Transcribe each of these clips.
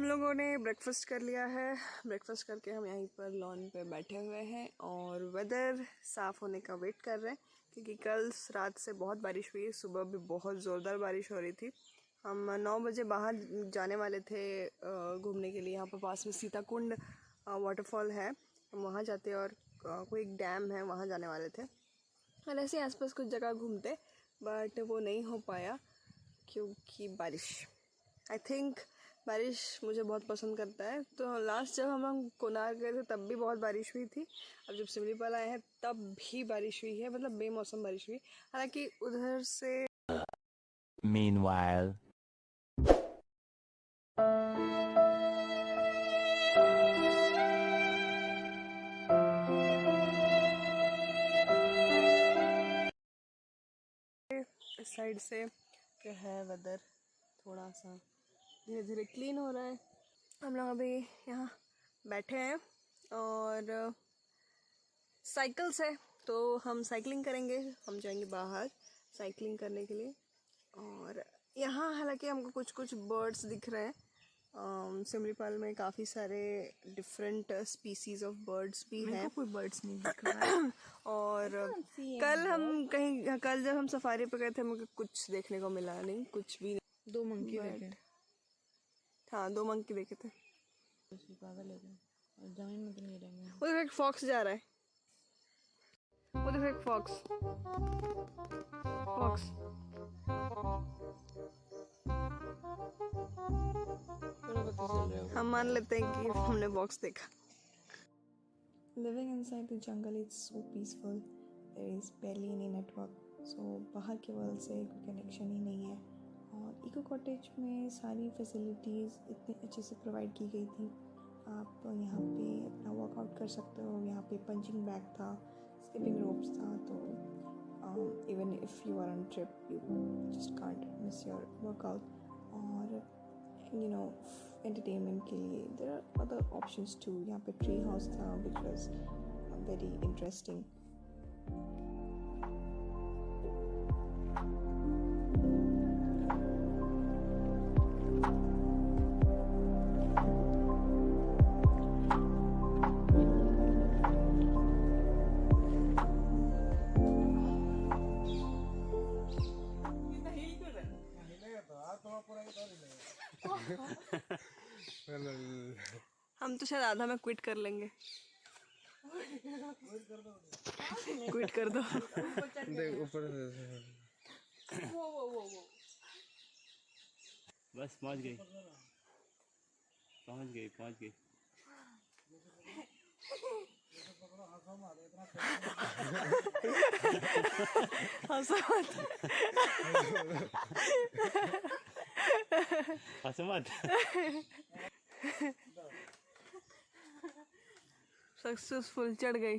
हम लोगों ने ब्रेकफास्ट कर लिया है। ब्रेकफास्ट करके हम यहीं पर लॉन पे बैठे हुए हैं और वेदर साफ़ होने का वेट कर रहे हैं, क्योंकि कल रात से बहुत बारिश हुई है। सुबह भी बहुत ज़ोरदार बारिश हो रही थी। हम 9 बजे बाहर जाने वाले थे घूमने के लिए। यहाँ पर पास में सीताकुंड वाटरफॉल है, हम वहाँ जाते और कोई एक डैम है, वहाँ जाने वाले थे। और ऐसे आसपास कुछ जगह घूमते, बट वो नहीं हो पाया क्योंकि बारिश। आई थिंक बारिश मुझे बहुत पसंद करता है। तो लास्ट जब हम लोग कोणार्क गए थे तब भी बहुत बारिश हुई थी। अब जब सिमलीपाल आए हैं तब भी बारिश हुई है, मतलब बेमौसम बारिश हुई। हालांकि उधर से Meanwhile, इस साइड से जो है वेदर थोड़ा सा धीरे धीरे क्लीन हो रहा है। हम लोग अभी यहाँ बैठे हैं और साइकिल से तो हम साइकिलिंग करेंगे। हम जाएंगे बाहर साइकिलिंग करने के लिए। और यहाँ हालांकि हमको कुछ कुछ बर्ड्स दिख रहे हैं। सिमलीपाल में काफ़ी सारे डिफरेंट स्पीसीज ऑफ बर्ड्स भी हैं। कोई बर्ड्स नहीं दिख रहा है। और कल जब हम सफारी पे गए थे हमको कुछ देखने को मिला नहीं, कुछ भी नहीं। 2 मंकी देखे। हाँ 2 मंकी देखे थे। पागल है क्या? और जमीन में तो नहीं रहेंगे। उधर एक फॉक्स जा रहा है, उधर एक फॉक्स। हम मान लेते हैं कि हमने बॉक्स देखा। Living inside the jungle is so peaceful. There is barely any network. So बाहर के वर्ल्ड से कोई कनेक्शन ही नहीं है। और इको कॉटेज में सारी फैसिलिटीज़ इतनी अच्छे से प्रोवाइड की गई थी। आप यहाँ पे अपना वर्कआउट कर सकते हो। यहाँ पे पंचिंग बैग था, स्किपिंग रोप्स था। तो even if you are on trip you just can't miss your workout. और एंटरटेनमेंट के लिए there are other options too. यहाँ पे ट्री हाउस था विच वाज वेरी इंटरेस्टिंग। हम तो शायद आधा में क्विट कर लेंगे। क्विट कर दो। ऊपर बस पहुंच गई। हंसो मत। सक्सेसफुल चढ़ गई।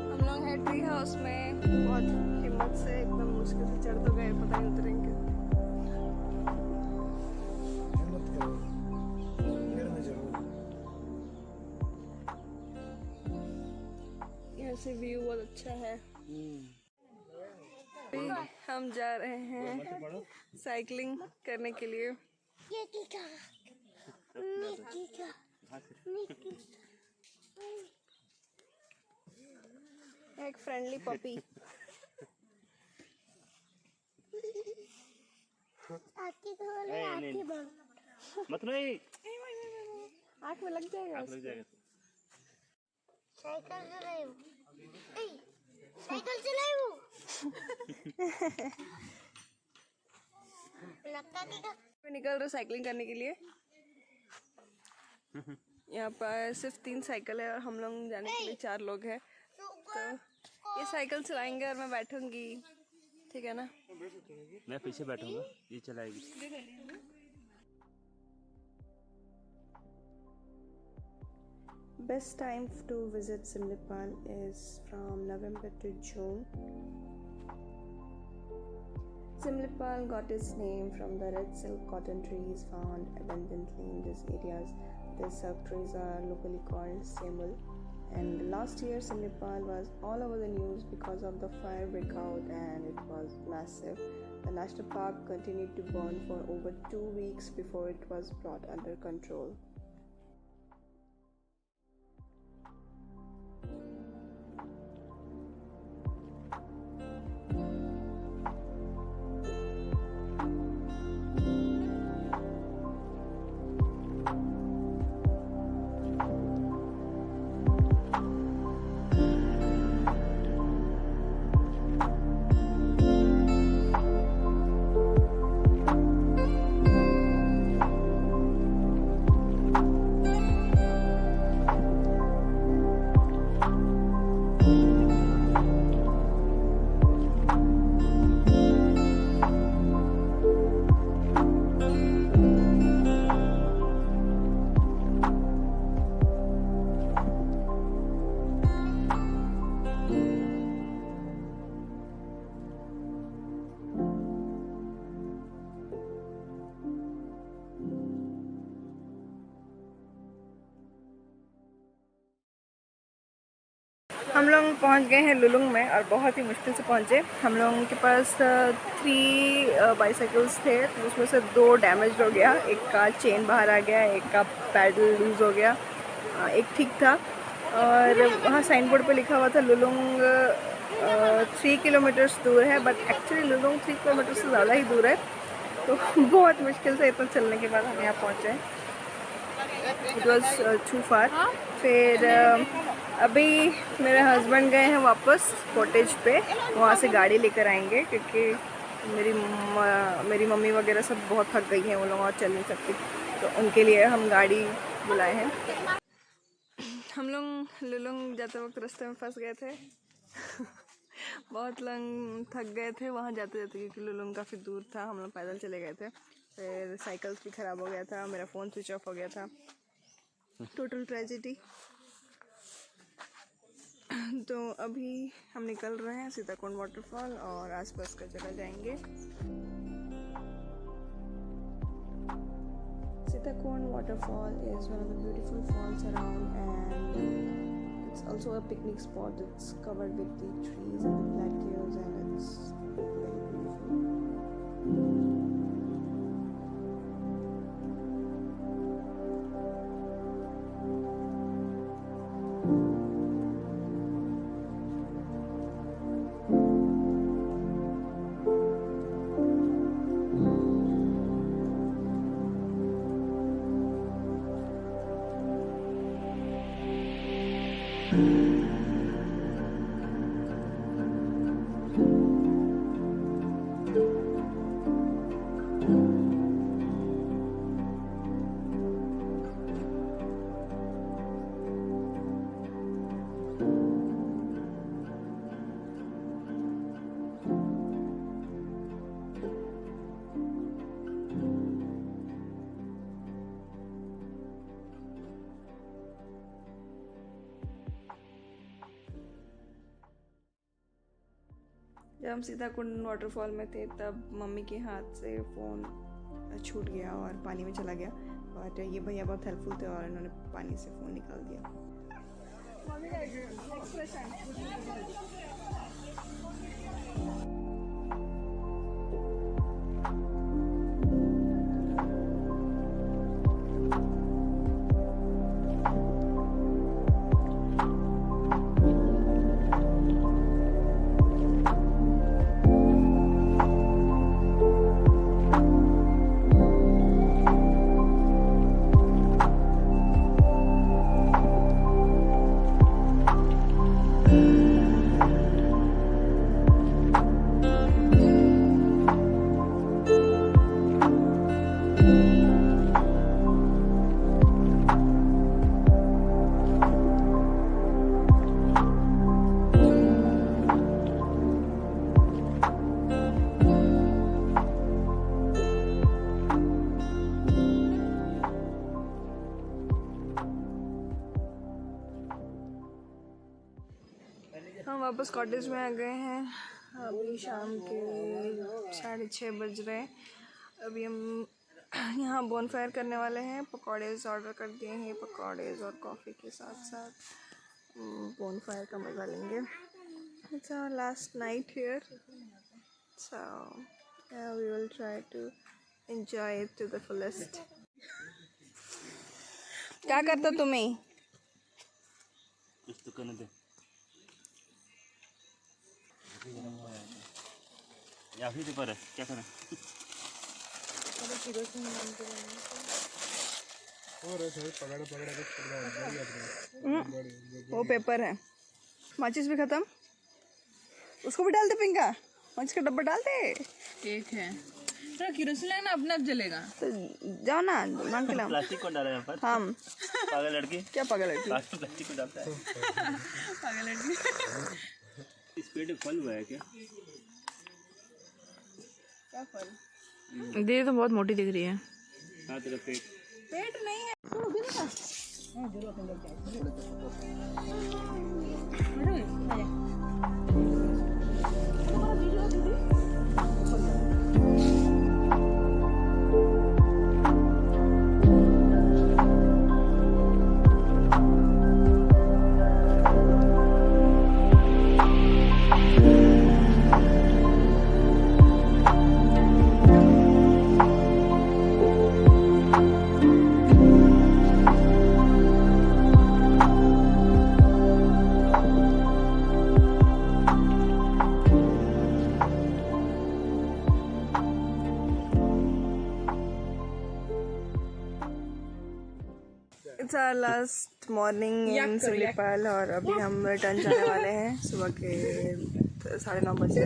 हम लोग हैं ट्री हाउस में। बहुत हिम्मत से एकदम मुश्किल से चढ़ तो गए, पता नहीं उतरेंगे। यहाँ से व्यू बहुत अच्छा है। हम जा रहे हैं साइकिलिंग करने के लिए। एक फ्रेंडली पपी। मत नहीं, आँख में लग जाएगा। साइकिल चलाए वो लगता नहीं था। निकल रहे साइकिलिंग करने के लिए। यहाँ पर सिर्फ 3 साइकिल है और हम लोग जाने के लिए 4 लोग हैं। तो ये साइकिल चलाएंगे और मैं बैठूंगी, ठीक है ना? मैं पीछे बैठूंगा, ये चलाएगी। Best time to visit Simlipal is from November to June. Simlipal got its name from the red silk cotton trees found abundantly in these areas. These silk trees are locally called semul, And last year Nepal was all over the news because of the fire breakout, and it was massive. The national park continued to burn for over 2 weeks before it was brought under control. हम लोग पहुंच गए हैं लुलुंग में और बहुत ही मुश्किल से पहुंचे। हम लोगों के पास 3 बाइसाइकिल्स थे, तो उसमें से 2 डैमेज हो गया, एक का चेन बाहर आ गया, एक का पैडल लूज़ हो गया, एक ठीक था। और वहाँ साइन बोर्ड पे लिखा हुआ था लुलुंग 3 किलोमीटर्स दूर है, बट एक्चुअली लुलुंग 3 किलोमीटर से ज़्यादा ही दूर है। तो बहुत मुश्किल से इतना चलने के बाद हम यहाँ पहुँचे। इट वॉज टू फार। फिर अभी मेरे हस्बैंड गए हैं वापस कॉटेज पे, वहाँ से गाड़ी लेकर आएंगे, क्योंकि मेरी मम्मी वगैरह सब बहुत थक गई हैं, वो लोग और चल नहीं सकती, तो उनके लिए हम गाड़ी बुलाए हैं। हम लोग लुलुंग जाते वक्त रास्ते में फंस गए थे। बहुत लोग थक गए थे वहाँ जाते जाते, क्योंकि लुलुंग काफ़ी दूर था, हम लोग पैदल चले गए थे। फिर साइकिल्स भी ख़राब हो गया था, मेरा फ़ोन स्विच ऑफ हो गया था, टोटल ट्रेजेडी। तो अभी हम निकल रहे हैं सीताकुंड वाटरफॉल और आसपास का जगह जाएंगे। Sitakund waterfall is one of the beautiful falls around, and it's also a picnic spot. It's covered with the trees and the plateaus, and it's very beautiful. जब हम सीताकुंड वाटरफॉल में थे तब मम्मी के हाथ से फ़ोन छूट गया और पानी में चला गया, बट ये भैया बहुत हेल्पफुल थे और इन्होंने पानी से फ़ोन निकाल दिया। हम वापस कॉटेज में आ गए हैं। अभी शाम के 6:30 बज रहे हैं। अभी हम यहाँ बोनफायर करने वाले हैं। पकौड़े ऑर्डर कर दिए हैं, पकौड़े और कॉफ़ी के साथ साथ। बोन फायर का मज़ा लेंगे. It's our last night here, so yeah, we will try to enjoy it to the fullest. क्या करता तुम्हें? कुछ तो करने दे. या फिर तो पर क्या करें? वो पेपर है. माचिस भी खत्म. उसको भी डालते पिंका. माचिस का डब्बा डालते. एक है थोड़ा किरोसिन लेना अपने आप जलेगा. तो जाओ ना मांग के लाओ. प्लास्टिक कौन डाला है यहाँ पर? हम. पागल लड़की. क्या पागल लड़की? प्लास्टिक को डालता है. पागल लड़की. इस पेट में फल हुआ है क्या? क्या फल? दीदी तो बहुत मोटी दिख रही है. हाँ तेरा पेट. पेट नहीं है. It's our last morning in सिवलीपाल और अभी हम रिटर्न जाने वाले हैं. सुबह के 9:30 बजे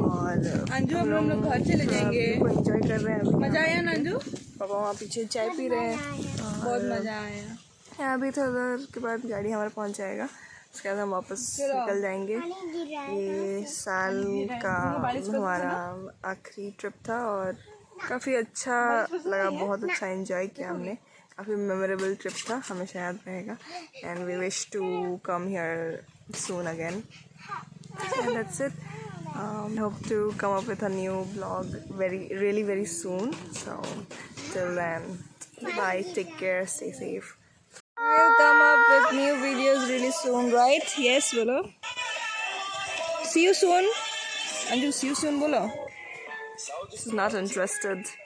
और अंजू हम लोग घर चले जाएंगे. एंजॉय कर रहे हैं. अभी मजा आया ना अंजू? पापा वहाँ पीछे चाय पी रहे हैं. बहुत मजा आया. अभी थोड़ा देर के बाद गाड़ी हमारे पहुँच जाएगा. उसके बाद हम वापस निकल जाएंगे. ये साल का हमारा आखिरी ट्रिप था और काफ़ी अच्छा लगा. बहुत अच्छा एंजॉय किया हमने. काफ़ी मेमोरेबल ट्रिप था. हमेशा याद रहेगा. And we wish to come here soon again. And that's it. Hope to come up with a new vlog really very soon. So till then, bye. Take care. Stay safe. We'll come up with new videos really soon, right? Yes, bolo. See you soon. Anju, see you soon, bolo. She's not interested.